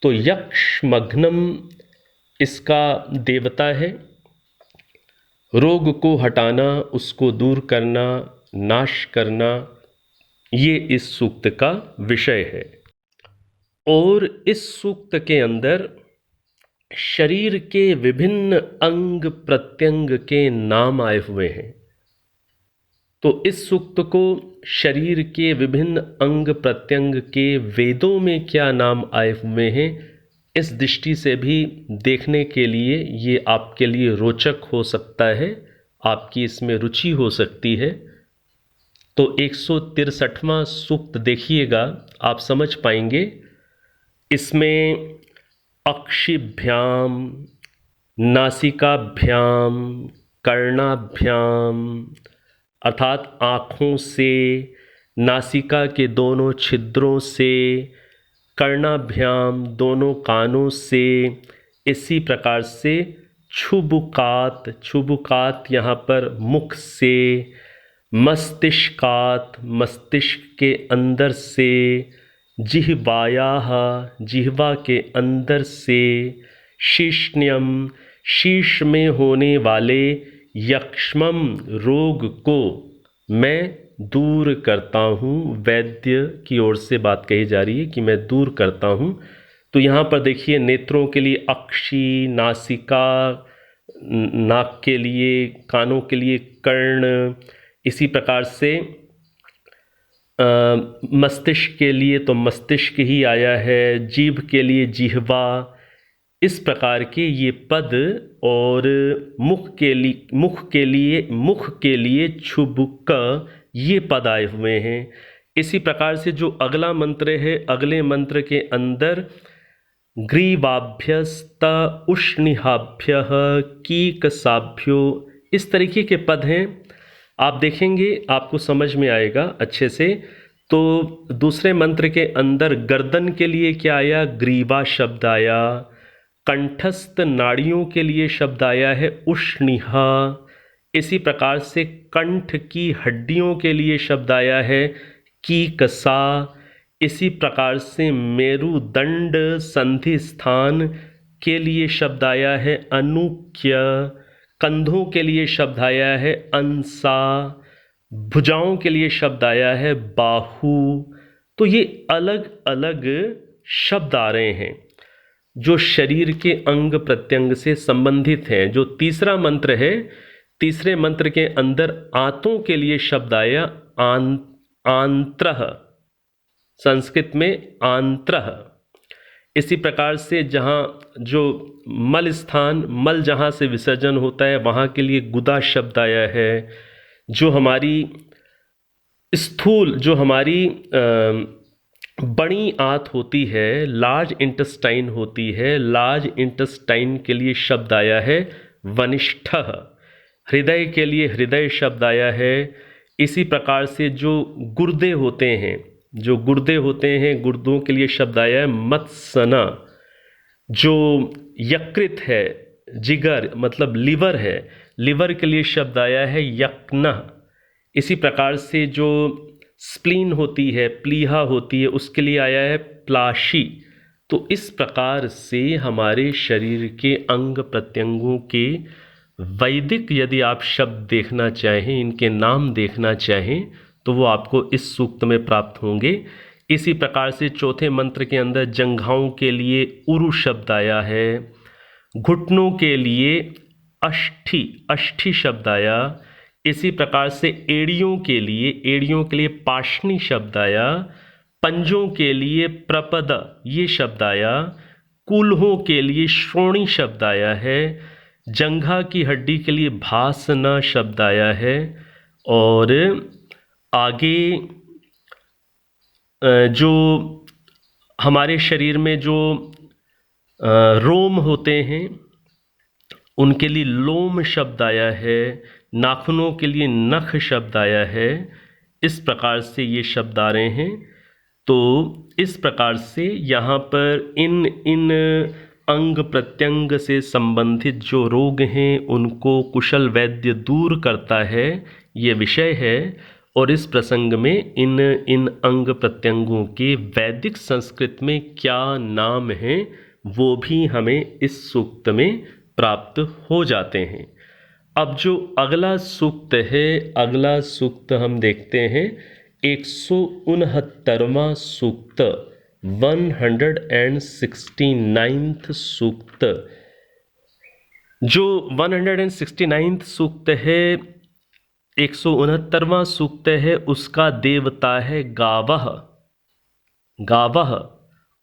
तो यक्षमघ्नम इसका देवता है। रोग को हटाना, उसको दूर करना, नाश करना, ये इस सूक्त का विषय है। और इस सूक्त के अंदर शरीर के विभिन्न अंग प्रत्यंग के नाम आए हुए हैं। तो इस सूक्त को शरीर के विभिन्न अंग प्रत्यंग के वेदों में क्या नाम आए हुए हैं, इस दृष्टि से भी देखने के लिए ये आपके लिए रोचक हो सकता है, आपकी इसमें रुचि हो सकती है। तो 163वां सूक्त देखिएगा, आप समझ पाएंगे। इसमें अक्षिभ्याम, नासिकाभ्याम, कर्णाभ्याम अर्थात आँखों से, नासिका के दोनों छिद्रों से, कर्णाभ्याम दोनों कानों से, इसी प्रकार से क्षुबुकात, क्षुबुकात यहाँ पर मुख से, मस्तिष्कात मस्तिष्क के अंदर से, जिह्वायाः जिह्वा के अंदर से, शीर्ष्ण्यम शीर्ष में होने वाले यक्ष्मम रोग को मैं दूर करता हूँ। वैद्य की ओर से बात कही जा रही है कि मैं दूर करता हूँ। तो यहाँ पर देखिए, नेत्रों के लिए अक्षि, नासिका, नाक के लिए, कानों के लिए कर्ण, इसी प्रकार से मस्तिष्क के लिए तो मस्तिष्क ही आया है, जीभ के लिए जिह्वा, इस प्रकार के ये पद। और मुख के लिए क्षुबुक, ये पद आए हुए हैं। इसी प्रकार से जो अगला मंत्र है, अगले मंत्र के अंदर ग्रीवाभ्यस्त उष्णिहाभ्यः कीकसाभ्यो, इस तरीके के पद हैं। आप देखेंगे आपको समझ में आएगा अच्छे से। तो दूसरे मंत्र के अंदर गर्दन के लिए क्या आया? ग्रीवा शब्द आया। कंठस्थ नाड़ियों के लिए शब्द आया है उष्णिहा। इसी प्रकार से कंठ की हड्डियों के लिए शब्द आया है कीकसा। इसी प्रकार से मेरुदंड संधि स्थान के लिए शब्द आया है अनुक्य। कंधों के लिए शब्द आया है अंसा। भुजाओं के लिए शब्द आया है बाहु। तो ये अलग अलग शब्द आ रहे हैं जो शरीर के अंग प्रत्यंग से संबंधित हैं। जो तीसरा मंत्र है, तीसरे मंत्र के अंदर आंतों के लिए शब्द आया आंत्रः, संस्कृत में आंत्रः। इसी प्रकार से जहाँ जो मल स्थान, मल जहाँ से विसर्जन होता है वहाँ के लिए गुदा शब्द आया है। जो हमारी स्थूल, जो हमारी बड़ी आंत होती है, लार्ज इंटेस्टाइन होती है, लार्ज इंटेस्टाइन के लिए शब्द आया है वनिष्ठः। हृदय के लिए हृदय शब्द आया है। इसी प्रकार से जो गुर्दे होते हैं, जो गुर्दे होते हैं, गुर्दों के लिए शब्द आया है मत्सना। जो यकृत है, जिगर मतलब लिवर है, लिवर के लिए शब्द आया है यक्न। इसी प्रकार से जो स्प्लीन होती है, प्लीहा होती है, उसके लिए आया है प्लाशी। तो इस प्रकार से हमारे शरीर के अंग प्रत्यंगों के वैदिक यदि आप शब्द देखना चाहें, इनके नाम देखना चाहें, तो वो आपको इस सूक्त में प्राप्त होंगे। इसी प्रकार से चौथे मंत्र के अंदर जंघाओं के लिए उरु शब्द आया है, घुटनों के लिए अष्ठी, अष्ठी शब्द आया। इसी प्रकार से एड़ियों के लिए पाशनी शब्द आया। पंजों के लिए प्रपद ये शब्द आया। कूल्हों के लिए श्रोणी शब्द आया है। जंघा की हड्डी के लिए भासना शब्द आया है। और आगे जो हमारे शरीर में जो रोम होते हैं उनके लिए लोम शब्द आया है। नाखूनों के लिए नख शब्द आया है। इस प्रकार से ये शब्द आ रहे हैं। तो इस प्रकार से यहाँ पर इन अंग प्रत्यंग से संबंधित जो रोग हैं उनको कुशल वैद्य दूर करता है, ये विषय है। और इस प्रसंग में इन अंग प्रत्यंगों के वैदिक संस्कृत में क्या नाम हैं वो भी हमें इस सूक्त में प्राप्त हो जाते हैं। अब जो अगला सूक्त है, अगला सूक्त हम देखते हैं 169वां सूक्त, 169th सूक्त। जो 169th सूक्त है, 169वां सूक्त है, उसका देवता है गावः, गावः।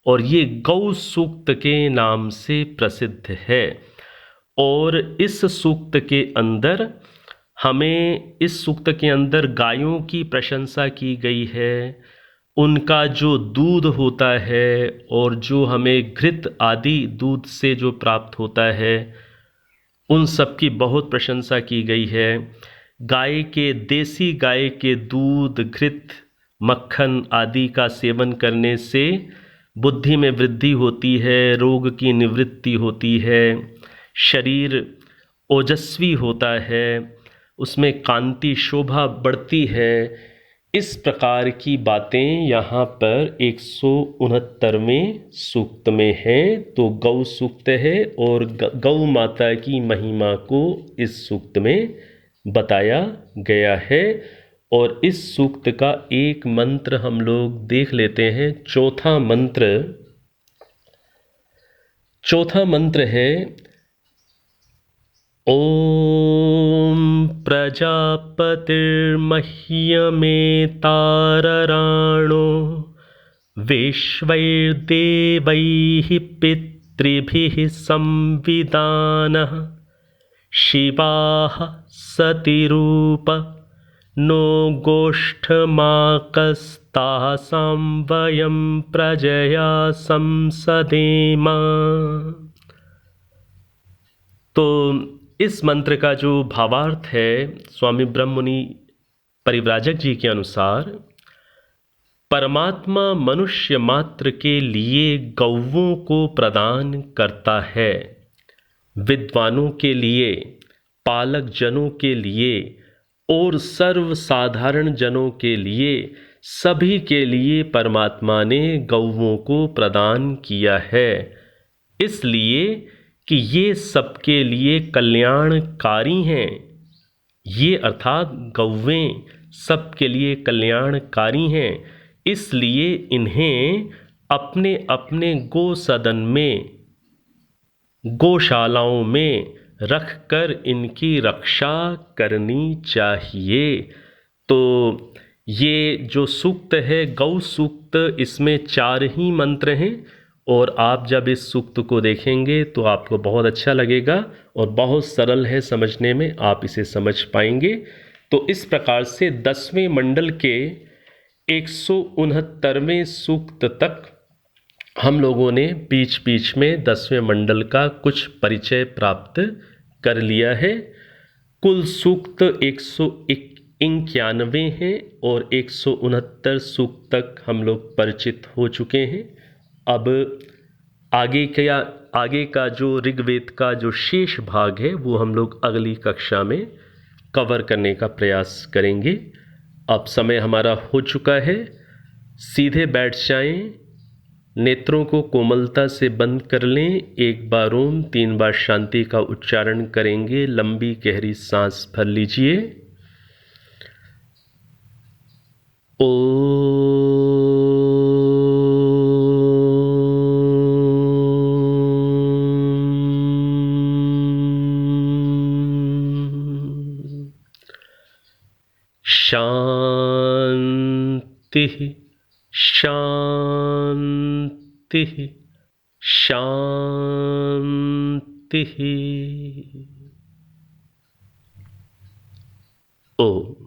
और ये गौ सूक्त के नाम से प्रसिद्ध है। और इस सूक्त के अंदर इस सूक्त के अंदर गायों की प्रशंसा की गई है, उनका जो दूध होता है और जो हमें घृत आदि दूध से जो प्राप्त होता है उन सब की बहुत प्रशंसा की गई है। देसी गाय के दूध, घृत, मक्खन आदि का सेवन करने से बुद्धि में वृद्धि होती है, रोग की निवृत्ति होती है, शरीर ओजस्वी होता है, उसमें कांति शोभा बढ़ती है। इस प्रकार की बातें यहाँ पर 169वें सूक्त में हैं। तो गौ सूक्त है और गौ माता की महिमा को इस सूक्त में बताया गया है। और इस सूक्त का एक मंत्र हम लोग देख लेते हैं। चौथा मंत्र है ओम प्रजापतिर्मह्यमेतारराणो विश्वैर्देवैः पितृभिः संविदानः शिवाः सतिरूप नो गोष्ठमाकस्तासां वयं प्रजया संसदेम। तो इस मंत्र का जो भावार्थ है स्वामी ब्रह्ममुनि परिव्राजक जी के अनुसार, परमात्मा मनुष्य मात्र के लिए गौवों को प्रदान करता है। विद्वानों के लिए, पालक जनों के लिए और सर्वसाधारण जनों के लिए, सभी के लिए परमात्मा ने गौवों को प्रदान किया है, इसलिए कि ये सबके लिए कल्याणकारी हैं। ये अर्थात गौवें सबके लिए कल्याणकारी हैं, इसलिए इन्हें अपने अपने गो सदन में, गौशालाओं में रखकर इनकी रक्षा करनी चाहिए। तो ये जो सूक्त है गौ सूक्त, इसमें 4 ही मंत्र हैं और आप जब इस सूक्त को देखेंगे तो आपको बहुत अच्छा लगेगा और बहुत सरल है समझने में, आप इसे समझ पाएंगे। तो इस प्रकार से 10वें मंडल के 169वें सूक्त तक हम लोगों ने बीच बीच में 10वें मंडल का कुछ परिचय प्राप्त कर लिया है। कुल सूक्त 191 हैं और 169 सूक्त तक हम लोग परिचित हो चुके हैं। अब आगे का जो ऋग्वेद का जो शेष भाग है वो हम लोग अगली कक्षा में कवर करने का प्रयास करेंगे। अब समय हमारा हो चुका है, सीधे बैठ जाएं, नेत्रों को कोमलता से बंद कर लें, एक बार ओम 3 बार शांति का उच्चारण करेंगे, लंबी गहरी सांस भर लीजिए। शांति शांति शांति। ओम।